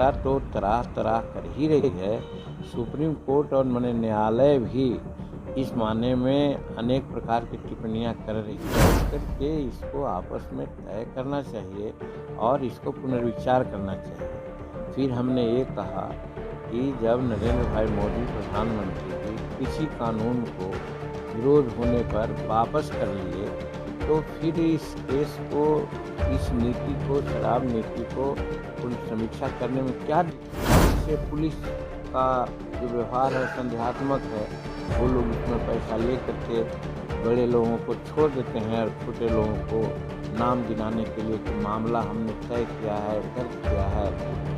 जनता तो तराह तराह कर ही रही है। सुप्रीम कोर्ट और माननीय न्यायालय भी इस माने में अनेक प्रकार की टिप्पणियां कर रही है। इस करके इसको आपस में तय करना चाहिए और इसको पुनर्विचार करना चाहिए। फिर हमने ये कहा कि जब नरेंद्र भाई मोदी प्रधानमंत्री जी किसी कानून को विरोध होने पर वापस कर लिए, तो फिर इस केस को, इस नीति को, शराब नीति को समीक्षा करने में क्या इससे पुलिस का जो व्यवहार है संदेहात्मक है। वो लोग इसमें पैसा ले करके बड़े लोगों को छोड़ देते हैं और छोटे लोगों को नाम गिनाने के लिए कि मामला हमने तय किया है,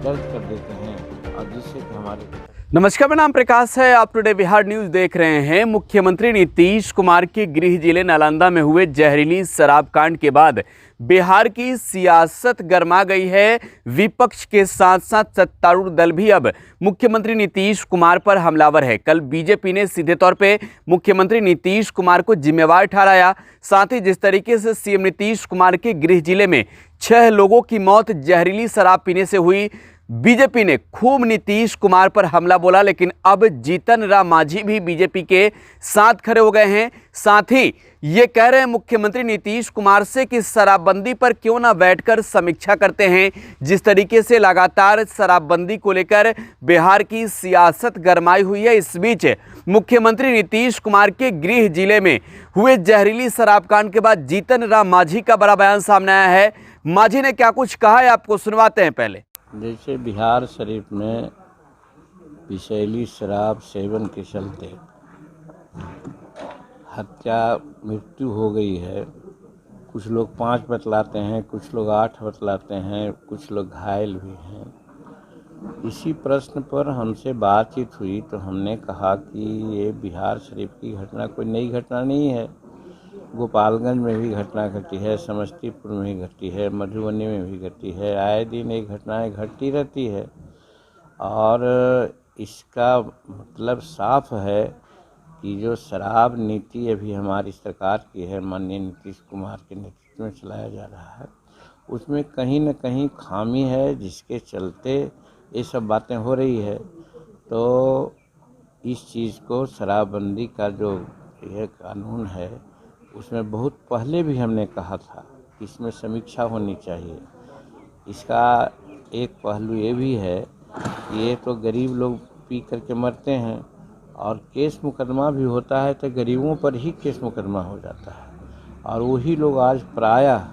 दर्ज कर देते हैं, और जिससे कि हमारे नमस्कार, मेरा नाम प्रकाश है। आप टुडे बिहार न्यूज देख रहे हैं। मुख्यमंत्री नीतीश कुमार के गृह जिले नालंदा में हुए जहरीली शराब कांड के बाद बिहार की सियासत गरमा गई है। विपक्ष के साथ साथ सत्तारूढ़ दल भी अब मुख्यमंत्री नीतीश कुमार पर हमलावर है। कल बीजेपी ने सीधे तौर पे मुख्यमंत्री नीतीश कुमार को जिम्मेवार ठहराया। साथ ही जिस तरीके से सीएम नीतीश कुमार के गृह जिले में 6 लोगों की मौत जहरीली शराब पीने से हुई, बीजेपी ने खूब नीतीश कुमार पर हमला बोला। लेकिन अब जीतन राम मांझी भी बीजेपी के साथ खड़े हो गए हैं। साथ ही ये कह रहे हैं मुख्यमंत्री नीतीश कुमार से कि शराबबंदी पर क्यों ना बैठकर समीक्षा करते हैं। जिस तरीके से लगातार शराबबंदी को लेकर बिहार की सियासत गरमाई हुई है, इस बीच मुख्यमंत्री नीतीश कुमार के गृह जिले में हुए जहरीली शराब कांड के बाद जीतन राम मांझी का बड़ा बयान सामने आया है। मांझी ने क्या कुछ कहा है, आपको सुनवाते हैं। पहले जैसे बिहार शरीफ में विषैली शराब सेवन के चलते मृत्यु हो गई है। कुछ लोग 5 बतलाते हैं, कुछ लोग 8 बतलाते हैं, कुछ लोग घायल भी हैं। इसी प्रश्न पर हमसे बातचीत हुई तो हमने कहा कि ये बिहार शरीफ की घटना कोई नई घटना नहीं है। गोपालगंज में भी घटना घटी है, समस्तीपुर में भी घटी है, मधुबनी में भी घटी है। आए दिन एक घटनाएं घटती रहती है और इसका मतलब साफ है कि जो शराब नीति अभी हमारी सरकार की है, माननीय नीतीश कुमार के नेतृत्व में चलाया जा रहा है, उसमें कहीं न कहीं खामी है, जिसके चलते ये सब बातें हो रही है। तो इस चीज़ को, शराबबंदी का जो यह कानून है, उसमें बहुत पहले भी हमने कहा था कि इसमें समीक्षा होनी चाहिए। इसका एक पहलू ये भी है कि ये तो गरीब लोग पी करके मरते हैं और केस मुकदमा भी होता है तो गरीबों पर ही केस मुकदमा हो जाता है, और वही लोग आज प्रायः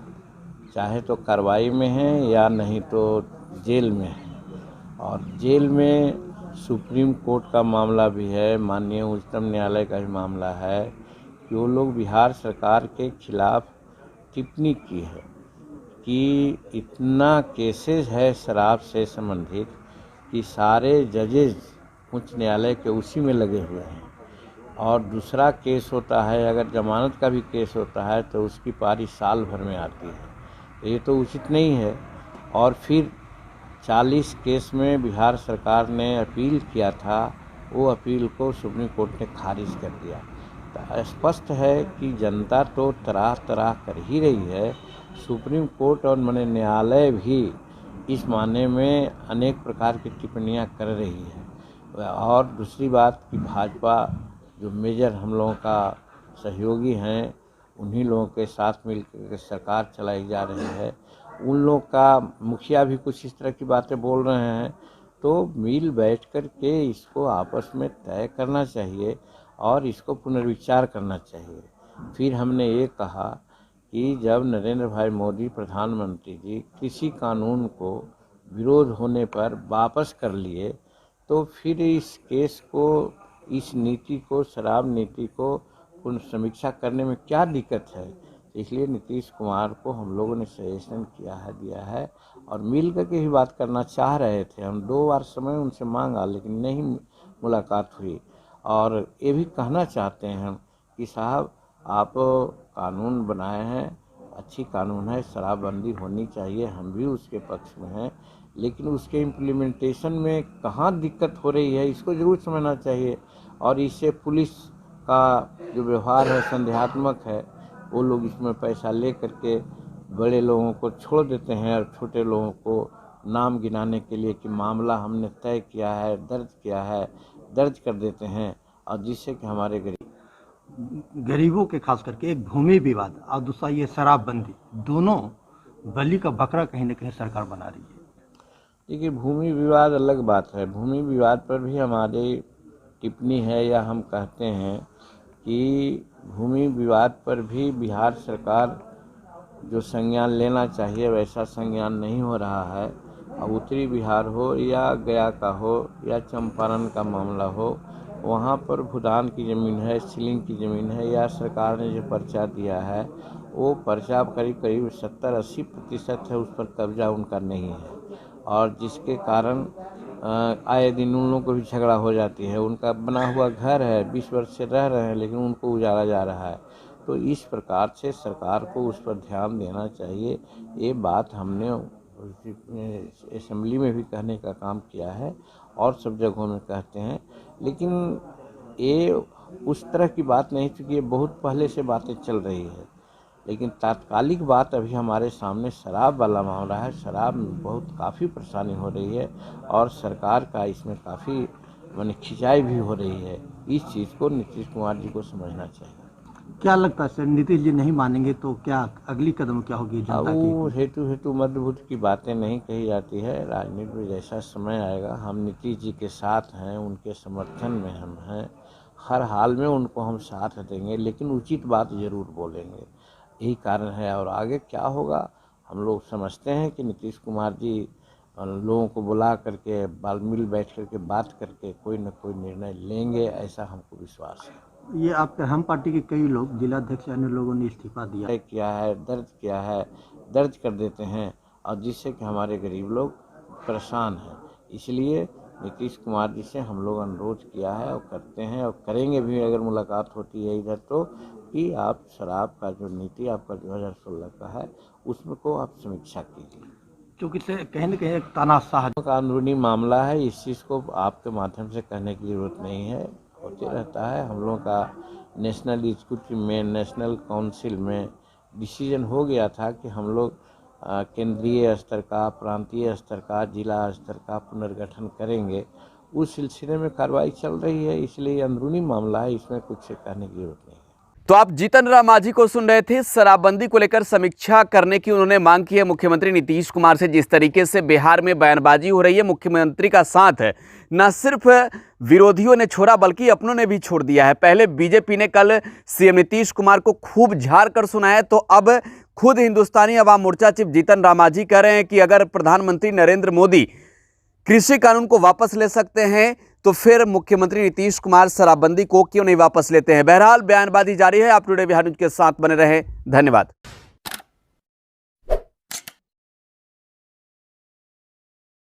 चाहे तो कार्रवाई में हैं या नहीं तो जेल में हैं। और जेल में सुप्रीम कोर्ट का मामला भी है, माननीय उच्चतम न्यायालय का भी मामला है कि वो लोग बिहार सरकार के खिलाफ टिप्पणी की है कि इतना केसेस है शराब से संबंधित कि सारे जजेज उच्च न्यायालय के उसी में लगे हुए हैं। और दूसरा केस होता है, अगर जमानत का भी केस होता है तो उसकी पारी साल भर में आती है। ये तो उचित नहीं है। और फिर 40 केस में बिहार सरकार ने अपील किया था, वो अपील को सुप्रीम कोर्ट ने खारिज कर दिया। स्पष्ट है कि जनता तो तराह तराह कर ही रही है। सुप्रीम कोर्ट और माननीय न्यायालय भी इस माने में अनेक प्रकार की टिप्पणियां कर रही है। और दूसरी बात कि भाजपा जो मेजर हम लोगों का सहयोगी हैं, उन्हीं लोगों के साथ मिलकर सरकार चलाई जा रही है। उन लोग का मुखिया भी कुछ इस तरह की बातें बोल रहे हैं। तो मिल बैठ कर के इसको आपस में तय करना चाहिए और इसको पुनर्विचार करना चाहिए। फिर हमने ये कहा कि जब नरेंद्र भाई मोदी प्रधानमंत्री जी किसी कानून को विरोध होने पर वापस कर लिए, तो फिर इस केस को, इस नीति को, शराब नीति को पुनर्समीक्षा करने में क्या दिक्कत है। इसलिए नीतीश कुमार को हम लोगों ने सजेशन दिया है और मिल कर के ही बात करना चाह रहे थे। हम 2 बार समय उनसे मांगा लेकिन नहीं मुलाकात हुई। और ये भी कहना चाहते हैं हम कि साहब, आप कानून बनाए हैं, अच्छी कानून है, शराबबंदी होनी चाहिए, हम भी उसके पक्ष में हैं, लेकिन उसके इम्प्लीमेंटेशन में कहाँ दिक्कत हो रही है इसको ज़रूर समझना चाहिए। और इससे पुलिस का जो व्यवहार है संदेहात्मक है। वो लोग इसमें पैसा ले करके बड़े लोगों को छोड़ देते हैं और छोटे लोगों को नाम गिनाने के लिए कि मामला हमने तय किया है, दर्ज किया है, दर्ज कर देते हैं, और जिससे कि हमारे गरीबों के खास करके एक भूमि विवाद और दूसरा ये शराबबंदी, दोनों बलि का बकरा कहीं ना कहीं सरकार बना रही है। देखिए, भूमि विवाद अलग बात है। भूमि विवाद पर भी हमारी टिप्पणी है, या हम कहते हैं कि भूमि विवाद पर भी बिहार सरकार जो संज्ञान लेना चाहिए वैसा संज्ञान नहीं हो रहा है। अब उत्तरी बिहार हो या गया का हो या चंपारण का मामला हो, वहाँ पर भूदान की ज़मीन है, सीलिंग की ज़मीन है, या सरकार ने जो पर्चा दिया है वो पर्चा करीब 70-80% है, उस पर कब्जा उनका नहीं है, और जिसके कारण आए दिन उन लोगों को भी झगड़ा हो जाती है। उनका बना हुआ घर है, 20 वर्ष से रह रहे हैं, लेकिन उनको उजाड़ा जा रहा है। तो इस प्रकार से सरकार को उस पर ध्यान देना चाहिए। ये बात हमने असेंबली में भी कहने का काम किया है और सब जगहों में कहते हैं, लेकिन ये उस तरह की बात नहीं, चूँकि ये बहुत पहले से बातें चल रही है। लेकिन तात्कालिक बात अभी हमारे सामने शराब वाला मामला है। शराब में बहुत काफ़ी परेशानी हो रही है और सरकार का इसमें काफ़ी खिंचाई भी हो रही है। इस चीज़ को नीतीश कुमार जी को समझना चाहिए। क्या लगता है सर, नीतीश जी नहीं मानेंगे तो क्या अगली कदम क्या होगी जनता वो की? हेतु मध्यभूत की बातें नहीं कही जाती है। राजनीति में जैसा समय आएगा, हम नीतीश जी के साथ हैं, उनके समर्थन में हम हैं, हर हाल में उनको हम साथ देंगे, लेकिन उचित बात ज़रूर बोलेंगे। यही कारण है, और आगे क्या होगा हम लोग समझते हैं कि नीतीश कुमार जी लोगों को बुला करके मिल बैठ करके बात करके कोई न कोई निर्णय लेंगे, ऐसा हमको विश्वास है। ये आपके हम पार्टी के कई लोग, जिलाध्यक्ष अन्य लोगों ने इस्तीफा दिया तय किया है, दर्ज किया है, दर्ज कर देते हैं, और जिससे कि हमारे गरीब लोग परेशान हैं। इसलिए नीतीश कुमार जी से हम लोग अनुरोध किया है और करते हैं और करेंगे भी, अगर मुलाकात होती है इधर, तो कि आप शराब का जो नीति आपका 2016 का है उसमें को आप समीक्षा कीजिए, क्योंकि कहीं ना कहीं एक तानाशाह का अंदरूनी मामला है। इस चीज़ को आपके माध्यम से कहने की ज़रूरत नहीं है, होते रहता है। हम लोगों का नेशनल एग्जीक्यूटिव में, नेशनल काउंसिल में डिसीजन हो गया था कि हम लोग केंद्रीय स्तर का, प्रांतीय स्तर का, जिला स्तर का पुनर्गठन करेंगे। उस सिलसिले में कार्रवाई चल रही है, इसलिए अंदरूनी मामला है, इसमें कुछ कहने की जरूरत नहीं है। तो आप जीतन राम मांझी को सुन रहे थे। शराबबंदी को लेकर समीक्षा करने की उन्होंने मांग की है मुख्यमंत्री नीतीश कुमार से। जिस तरीके से बिहार में बयानबाजी हो रही है, मुख्यमंत्री का साथ है न सिर्फ विरोधियों ने छोड़ा बल्कि अपनों ने भी छोड़ दिया है। पहले बीजेपी ने कल सीएम नीतीश कुमार को खूब झाड़ कर सुनाया, तो अब खुद हिंदुस्तानी अवाम मोर्चा चीफ जीतन राम मांझी कह रहे हैं कि अगर प्रधानमंत्री नरेंद्र मोदी कृषि कानून को वापस ले सकते हैं तो फिर मुख्यमंत्री नीतीश कुमार शराबबंदी को क्यों नहीं वापस लेते हैं। बहरहाल बयानबाजी जारी है। आप टुडे बिहार न्यूज के साथ बने रहें। धन्यवाद।